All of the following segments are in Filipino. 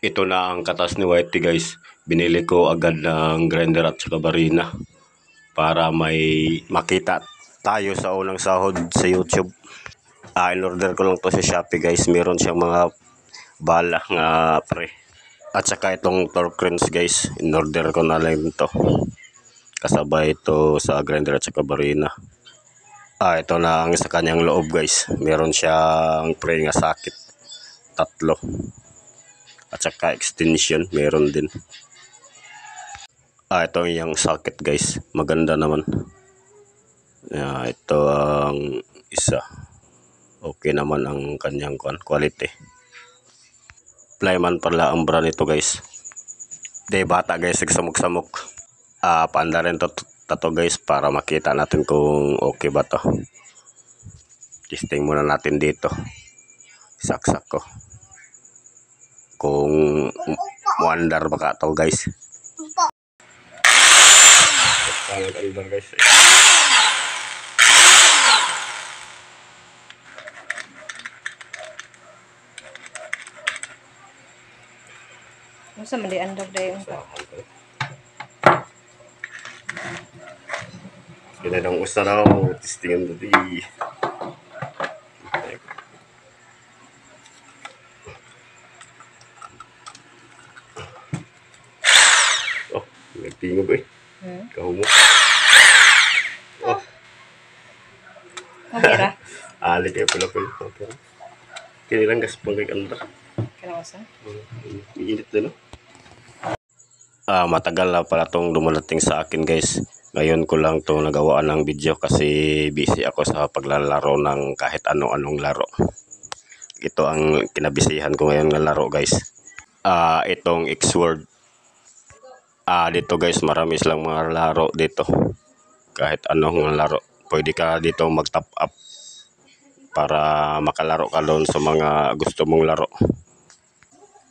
Ito na ang katas ni Whitey guys. Binili ko agad ng grinder at saka barina para may makita tayo sa unang sahod sa YouTube. In-order ko lang to sa Shopee guys. Meron siyang mga bala nga pre. At saka itong torque wrench guys. In-order ko na lang to. Kasabay ito sa grinder at saka barina. Ito na ang sa kanyang loob guys. Meron siyang pre nga sakit. 3. At saka extension, meron din. Ito yung socket guys. Maganda naman. Ito ang isa. Okay naman ang kanyang quality. Plyman pala ang brand ito guys. Di bata guys, samok-samok. Paanda rin to guys para makita natin kung okay ba to. Testing muna natin dito. Saksak ko. Kung muandar baka to guys. Masa mali andar dayon ka. Ginadang usa na testingan dito. Nagtingog eh. Kahumo. Okay ra. Alik kayo pula-pula. Okay. Kinilang gas pang kay andar. Kalawasan. Iinit na no? Matagal na pala itong dumarating sa akin guys. Ngayon ko lang ito nagawaan ng video kasi busy ako sa paglalaro ng kahit anong laro. Ito ang kinabisihan ko ngayon ng laro guys. Itong X-Word. Dito guys marami silang mga laro dito. Kahit anong laro. Pwede ka dito mag-top up para makalaro ka doon sa mga gusto mong laro.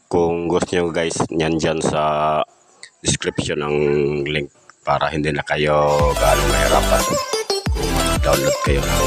Kung gusto nyo guys, nyan dyan sa description ng link para hindi na kayo gaano mahirapan kung mag-download kayo ng